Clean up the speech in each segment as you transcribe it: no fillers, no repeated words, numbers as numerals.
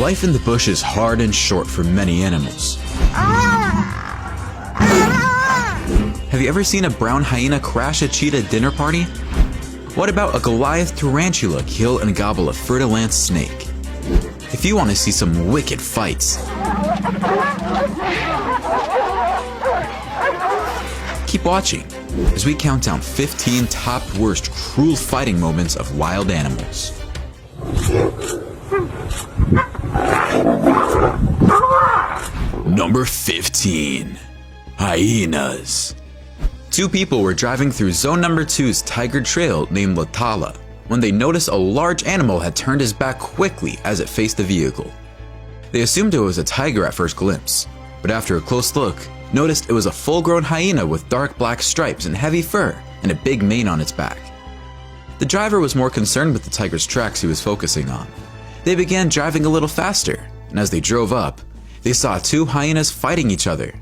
Life in the bush is hard and short for many animals. Have you ever seen a brown hyena crash a cheetah dinner party? What about a Goliath tarantula kill and gobble a fer-de-lance snake? If you want to see some wicked fights, keep watching as we count down 15 top worst cruel fighting moments of wild animals. Number 15. Hyenas. Two people were driving through Zone Number 2's Tiger Trail named Latala when they noticed a large animal had turned his back quickly as it faced the vehicle. They assumed it was a tiger at first glimpse, but after a close look, noticed it was a full-grown hyena with dark black stripes and heavy fur and a big mane on its back. The driver was more concerned with the tiger's tracks he was focusing on. They began driving a little faster, and as they drove up, they saw two hyenas fighting each other.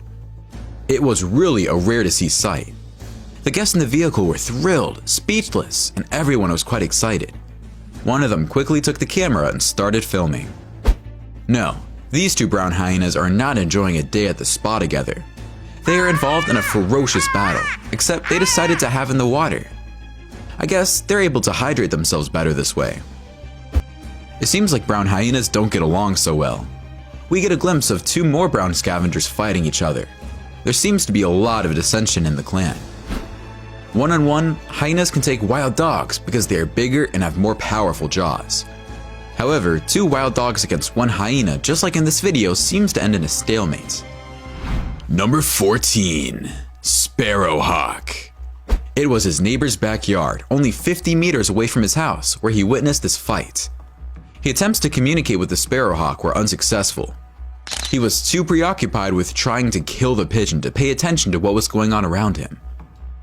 It was really a rare to see sight. The guests in the vehicle were thrilled, speechless, and everyone was quite excited. One of them quickly took the camera and started filming. No, these two brown hyenas are not enjoying a day at the spa together. They are involved in a ferocious battle, except they decided to have in the water. I guess they're able to hydrate themselves better this way. It seems like brown hyenas don't get along so well. We get a glimpse of two more brown scavengers fighting each other. There seems to be a lot of dissension in the clan. One-on-one, hyenas can take wild dogs because they are bigger and have more powerful jaws. However, two wild dogs against one hyena, just like in this video, seems to end in a stalemate. Number 14. Sparrowhawk. It was his neighbor's backyard, only 50 meters away from his house, where he witnessed this fight. He attempts to communicate with the sparrowhawk were unsuccessful. He was too preoccupied with trying to kill the pigeon to pay attention to what was going on around him.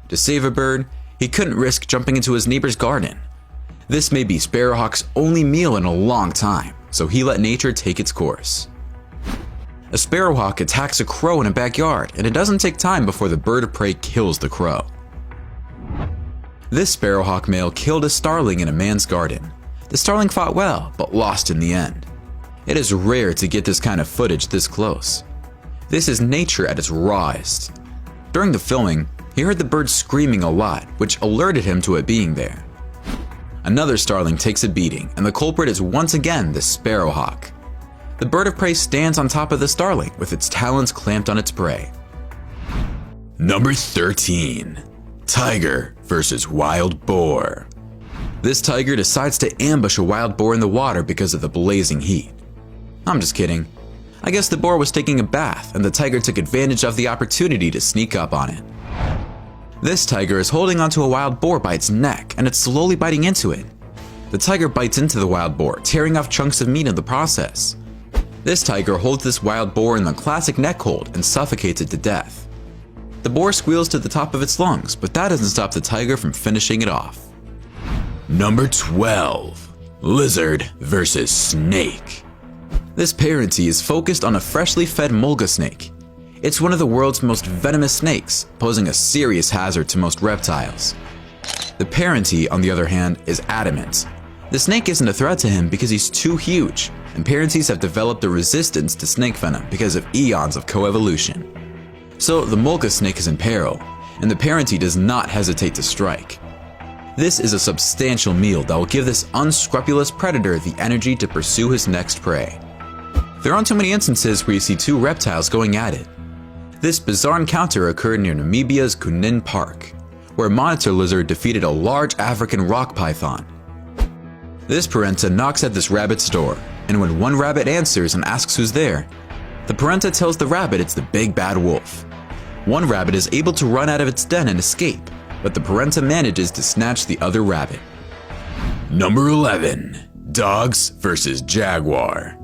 To save a bird, he couldn't risk jumping into his neighbor's garden. This may be Sparrowhawk's only meal in a long time, so he let nature take its course. A sparrowhawk attacks a crow in a backyard, and it doesn't take time before the bird of prey kills the crow. This sparrowhawk male killed a starling in a man's garden. The starling fought well, but lost in the end. It is rare to get this kind of footage this close. This is nature at its rawest. During the filming, he heard the bird screaming a lot, which alerted him to it being there. Another starling takes a beating, and the culprit is once again the sparrowhawk. The bird of prey stands on top of the starling with its talons clamped on its prey. Number 13. Tiger versus wild boar. This tiger decides to ambush a wild boar in the water because of the blazing heat. I'm just kidding. I guess the boar was taking a bath and the tiger took advantage of the opportunity to sneak up on it. This tiger is holding onto a wild boar by its neck and it's slowly biting into it. The tiger bites into the wild boar, tearing off chunks of meat in the process. This tiger holds this wild boar in the classic neck hold and suffocates it to death. The boar squeals to the top of its lungs, but that doesn't stop the tiger from finishing it off. Number 12. Lizard versus snake. This parentee is focused on a freshly fed mulga snake. It's one of the world's most venomous snakes, posing a serious hazard to most reptiles. The parentee, on the other hand, is adamant. The snake isn't a threat to him because he's too huge, and parentees have developed a resistance to snake venom because of eons of coevolution. So the mulga snake is in peril, and the parentee does not hesitate to strike. This is a substantial meal that will give this unscrupulous predator the energy to pursue his next prey. There aren't too many instances where you see two reptiles going at it. This bizarre encounter occurred near Namibia's Kunene Park, where a monitor lizard defeated a large African rock python. This parenta knocks at this rabbit's door, and when one rabbit answers and asks who's there, the parenta tells the rabbit it's the big bad wolf. One rabbit is able to run out of its den and escape, but the parenta manages to snatch the other rabbit. Number 11. Dogs versus jaguar.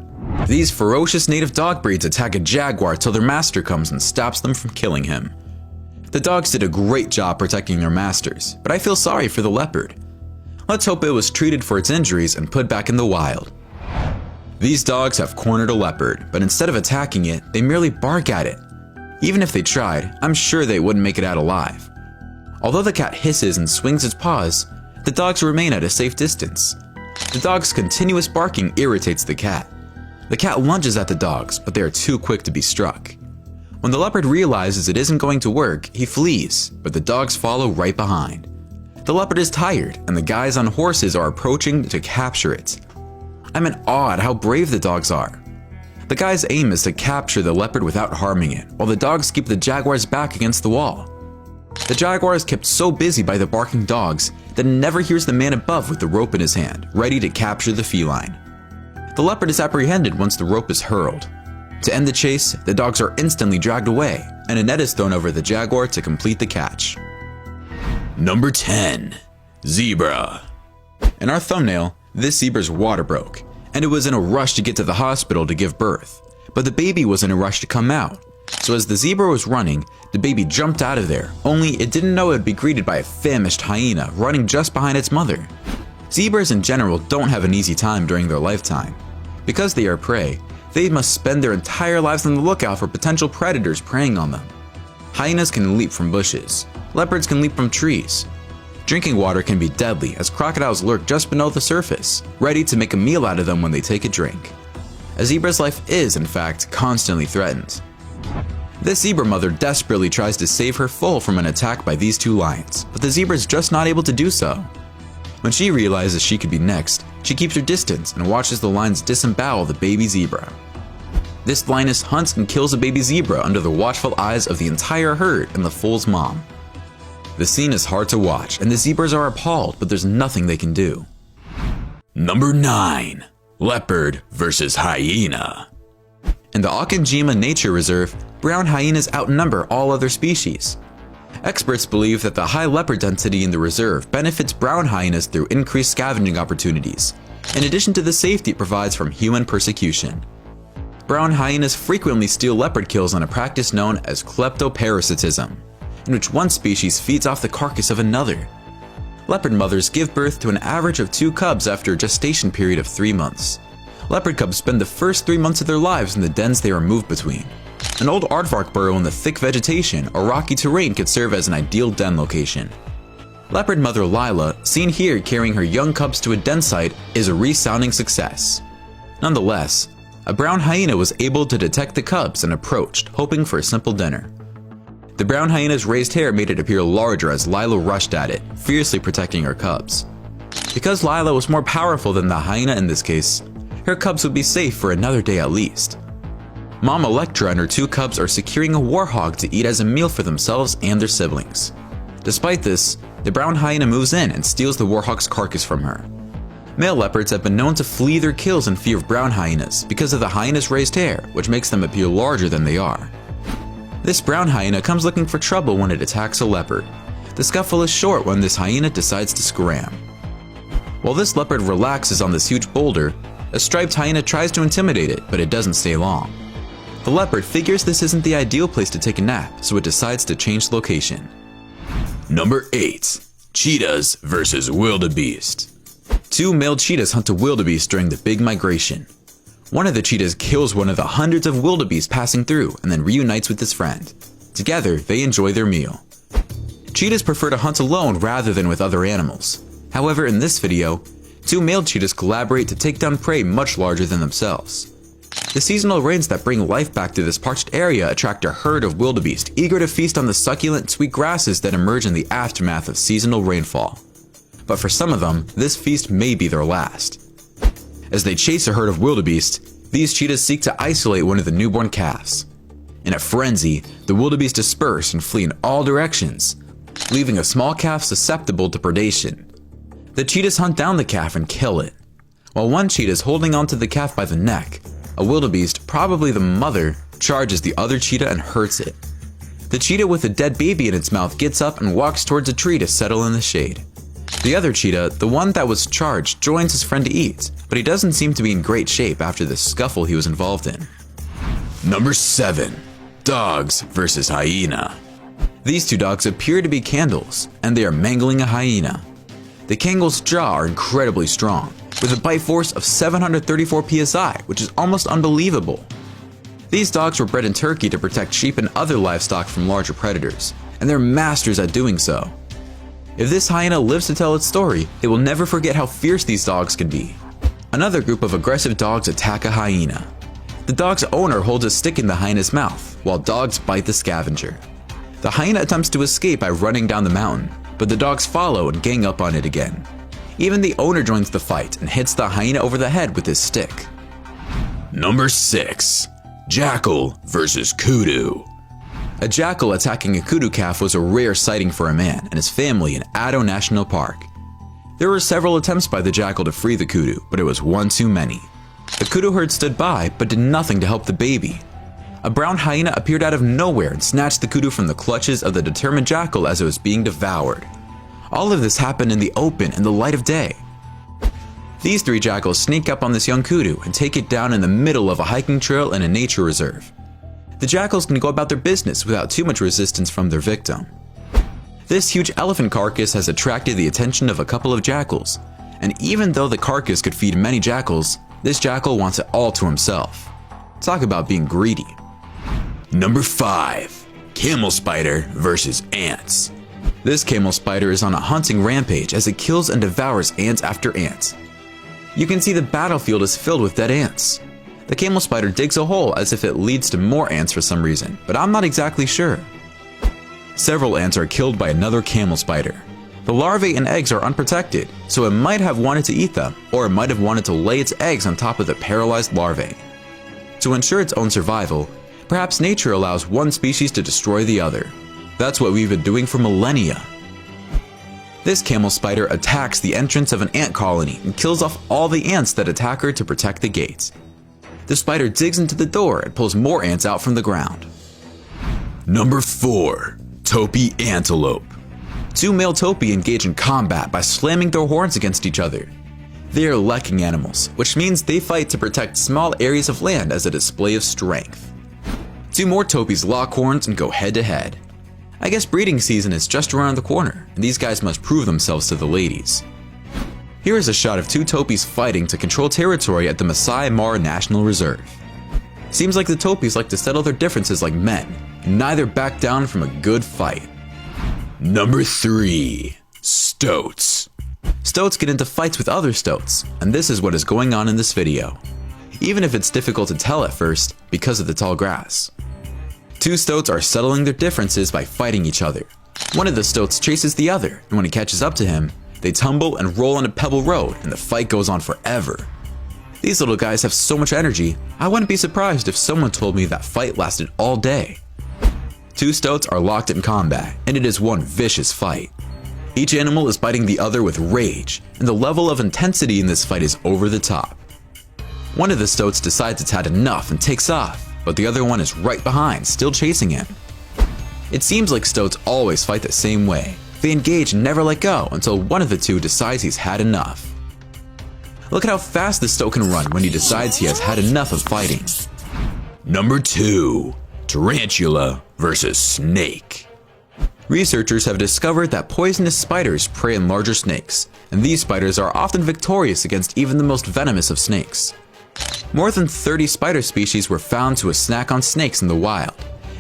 These ferocious native dog breeds attack a jaguar till their master comes and stops them from killing him. The dogs did a great job protecting their masters, but I feel sorry for the leopard. Let's hope it was treated for its injuries and put back in the wild. These dogs have cornered a leopard, but instead of attacking it, they merely bark at it. Even if they tried, I'm sure they wouldn't make it out alive. Although the cat hisses and swings its paws, the dogs remain at a safe distance. The dog's continuous barking irritates the cat. The cat lunges at the dogs, but they are too quick to be struck. When the leopard realizes it isn't going to work, he flees, but the dogs follow right behind. The leopard is tired, and the guys on horses are approaching to capture it. I'm in awe at how brave the dogs are. The guy's aim is to capture the leopard without harming it, while the dogs keep the jaguar's back against the wall. The jaguar is kept so busy by the barking dogs that it never hears the man above with the rope in his hand, ready to capture the feline. The leopard is apprehended once the rope is hurled. To end the chase, the dogs are instantly dragged away, and a net is thrown over the jaguar to complete the catch. Number 10. Zebra. In our thumbnail, this zebra's water broke, and it was in a rush to get to the hospital to give birth, but the baby was in a rush to come out. So as the zebra was running, the baby jumped out of there, only it didn't know it would be greeted by a famished hyena running just behind its mother. Zebras in general don't have an easy time during their lifetime. Because they are prey, they must spend their entire lives on the lookout for potential predators preying on them. Hyenas can leap from bushes. Leopards can leap from trees. Drinking water can be deadly as crocodiles lurk just below the surface, ready to make a meal out of them when they take a drink. A zebra's life is, in fact, constantly threatened. This zebra mother desperately tries to save her foal from an attack by these two lions, but the zebra is just not able to do so. When she realizes she could be next, she keeps her distance and watches the lions disembowel the baby zebra. This lioness hunts and kills a baby zebra under the watchful eyes of the entire herd and the foal's mom. The scene is hard to watch, and the zebras are appalled, but there's nothing they can do. Number 9. Leopard versus hyena. In the Okanjima Nature Reserve, brown hyenas outnumber all other species. Experts believe that the high leopard density in the reserve benefits brown hyenas through increased scavenging opportunities, in addition to the safety it provides from human persecution. Brown hyenas frequently steal leopard kills on a practice known as kleptoparasitism, in which one species feeds off the carcass of another. Leopard mothers give birth to an average of 2 cubs after a gestation period of 3 months. Leopard cubs spend the first 3 months of their lives in the dens they are moved between. An old aardvark burrow in the thick vegetation or rocky terrain could serve as an ideal den location. Leopard mother Lila, seen here carrying her young cubs to a den site, is a resounding success. Nonetheless, a brown hyena was able to detect the cubs and approached, hoping for a simple dinner. The brown hyena's raised hair made it appear larger as Lila rushed at it, fiercely protecting her cubs. Because Lila was more powerful than the hyena in this case, her cubs would be safe for another day at least. Mom Electra and her 2 cubs are securing a warhog to eat as a meal for themselves and their siblings. Despite this, the brown hyena moves in and steals the warhog's carcass from her. Male leopards have been known to flee their kills in fear of brown hyenas because of the hyena's raised hair, which makes them appear larger than they are. This brown hyena comes looking for trouble when it attacks a leopard. The scuffle is short when this hyena decides to scram. While this leopard relaxes on this huge boulder, a striped hyena tries to intimidate it, but it doesn't stay long. The leopard figures this isn't the ideal place to take a nap, so it decides to change location. Number 8. Cheetahs versus wildebeest. 2 male cheetahs hunt a wildebeest during the big migration. One of the cheetahs kills one of the hundreds of wildebeest passing through and then reunites with his friend. Together, they enjoy their meal. Cheetahs prefer to hunt alone rather than with other animals. However, in this video, 2 male cheetahs collaborate to take down prey much larger than themselves. The seasonal rains that bring life back to this parched area attract a herd of wildebeest eager to feast on the succulent sweet grasses that emerge in the aftermath of seasonal rainfall. But for some of them, this feast may be their last. As they chase a herd of wildebeest, these cheetahs seek to isolate one of the newborn calves. In a frenzy, the wildebeest disperse and flee in all directions, leaving a small calf susceptible to predation. The cheetahs hunt down the calf and kill it. While one cheetah is holding onto the calf by the neck, a wildebeest, probably the mother, charges the other cheetah and hurts it. The cheetah with a dead baby in its mouth gets up and walks towards a tree to settle in the shade. The other cheetah, the one that was charged, joins his friend to eat, but he doesn't seem to be in great shape after the scuffle he was involved in. Number 7. Dogs versus hyena. These 2 dogs appear to be Kangals, and they are mangling a hyena. The Kangal's jaw are incredibly strong, with a bite force of 734 psi, which is almost unbelievable. These dogs were bred in Turkey to protect sheep and other livestock from larger predators, and they're masters at doing so. If this hyena lives to tell its story, it will never forget how fierce these dogs can be. Another group of aggressive dogs attack a hyena. The dog's owner holds a stick in the hyena's mouth, while dogs bite the scavenger. The hyena attempts to escape by running down the mountain, but the dogs follow and gang up on it again. Even the owner joins the fight and hits the hyena over the head with his stick. Number 6. Jackal vs. Kudu. A jackal attacking a kudu calf was a rare sighting for a man and his family in Addo National Park. There were several attempts by the jackal to free the kudu, but it was one too many. The kudu herd stood by, but did nothing to help the baby. A brown hyena appeared out of nowhere and snatched the kudu from the clutches of the determined jackal as it was being devoured. All of this happened in the open in the light of day. These 3 jackals sneak up on this young kudu and take it down in the middle of a hiking trail in a nature reserve. The jackals can go about their business without too much resistance from their victim. This huge elephant carcass has attracted the attention of a couple of jackals, and even though the carcass could feed many jackals, this jackal wants it all to himself. Talk about being greedy. Number 5. Camel spider vs. ants. This camel spider is on a hunting rampage as it kills and devours ants after ants. You can see the battlefield is filled with dead ants. The camel spider digs a hole as if it leads to more ants for some reason, but I'm not exactly sure. Several ants are killed by another camel spider. The larvae and eggs are unprotected, so it might have wanted to eat them, or it might have wanted to lay its eggs on top of the paralyzed larvae. To ensure its own survival, perhaps nature allows one species to destroy the other. That's what we've been doing for millennia. This camel spider attacks the entrance of an ant colony and kills off all the ants that attack her to protect the gates. The spider digs into the door and pulls more ants out from the ground. Number 4. Topi antelope. 2 male topi engage in combat by slamming their horns against each other. They are lekking animals, which means they fight to protect small areas of land as a display of strength. 2 more topis lock horns and go head to head. I guess breeding season is just around the corner, and these guys must prove themselves to the ladies. Here is a shot of 2 topis fighting to control territory at the Masai Mara National Reserve. Seems like the topis like to settle their differences like men, and neither back down from a good fight. Number 3. Stoats. Stoats get into fights with other stoats, and this is what is going on in this video. Even if it's difficult to tell at first because of the tall grass. 2 stoats are settling their differences by fighting each other. One of the stoats chases the other, and when he catches up to him, they tumble and roll on a pebble road, and the fight goes on forever. These little guys have so much energy, I wouldn't be surprised if someone told me that fight lasted all day. 2 stoats are locked in combat, and it is one vicious fight. Each animal is biting the other with rage, and the level of intensity in this fight is over the top. One of the stoats decides it's had enough and takes off, but the other one is right behind, still chasing him. It seems like stoats always fight the same way. They engage and never let go until one of the 2 decides he's had enough. Look at how fast the stoat can run when he decides he has had enough of fighting. Number 2. Tarantula vs. snake. Researchers have discovered that poisonous spiders prey on larger snakes, and these spiders are often victorious against even the most venomous of snakes. More than 30 spider species were found to snack on snakes in the wild,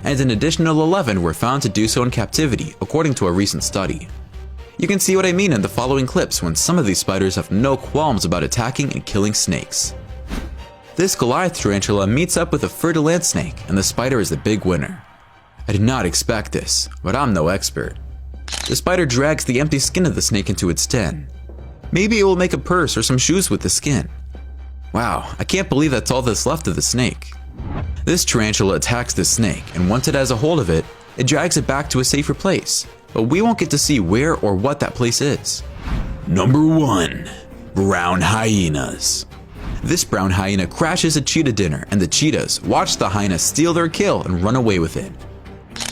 and an additional 11 were found to do so in captivity, according to a recent study. You can see what I mean in the following clips when some of these spiders have no qualms about attacking and killing snakes. This Goliath tarantula meets up with a fer-de-lance snake, and the spider is the big winner. I did not expect this, but I'm no expert. The spider drags the empty skin of the snake into its den. Maybe it will make a purse or some shoes with the skin. Wow, I can't believe that's all that's left of the snake. This tarantula attacks the snake, and once it has a hold of it, it drags it back to a safer place, but we won't get to see where or what that place is. Number 1. Brown hyenas. This brown hyena crashes a cheetah dinner, and the cheetahs watch the hyena steal their kill and run away with it.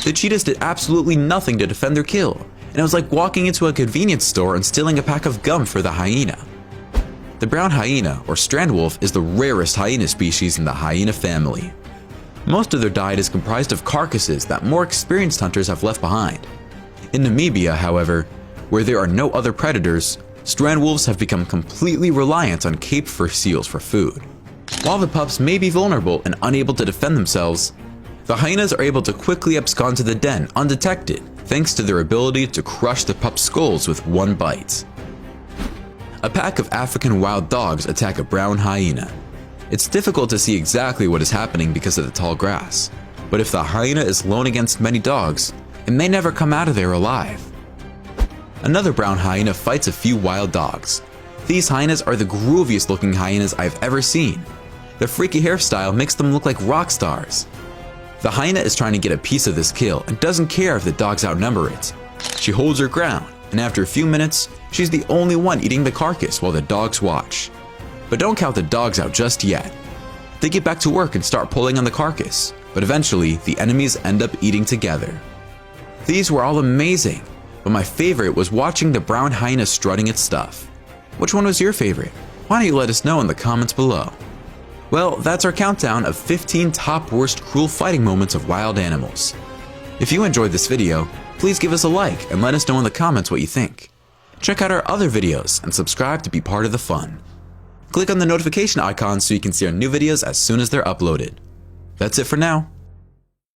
The cheetahs did absolutely nothing to defend their kill, and it was like walking into a convenience store and stealing a pack of gum for the hyena. The brown hyena, or strand wolf, is the rarest hyena species in the hyena family. Most of their diet is comprised of carcasses that more experienced hunters have left behind. In Namibia, however, where there are no other predators, strand wolves have become completely reliant on Cape fur seals for food. While the pups may be vulnerable and unable to defend themselves, the hyenas are able to quickly abscond to the den undetected thanks to their ability to crush the pups' skulls with one bite. A pack of African wild dogs attack a brown hyena. It's difficult to see exactly what is happening because of the tall grass, but if the hyena is lone against many dogs, it may never come out of there alive. Another brown hyena fights a few wild dogs. These hyenas are the grooviest looking hyenas I've ever seen. Their freaky hairstyle makes them look like rock stars. The hyena is trying to get a piece of this kill and doesn't care if the dogs outnumber it. She holds her ground, and after a few minutes, she's the only one eating the carcass while the dogs watch. But don't count the dogs out just yet. They get back to work and start pulling on the carcass, but eventually the enemies end up eating together. These were all amazing, but my favorite was watching the brown hyena strutting its stuff. Which one was your favorite? Why don't you let us know in the comments below? Well, that's our countdown of 15 top worst cruel fighting moments of wild animals. If you enjoyed this video, please give us a like and let us know in the comments what you think. Check out our other videos and subscribe to be part of the fun. Click on the notification icon so you can see our new videos as soon as they're uploaded. That's it for now.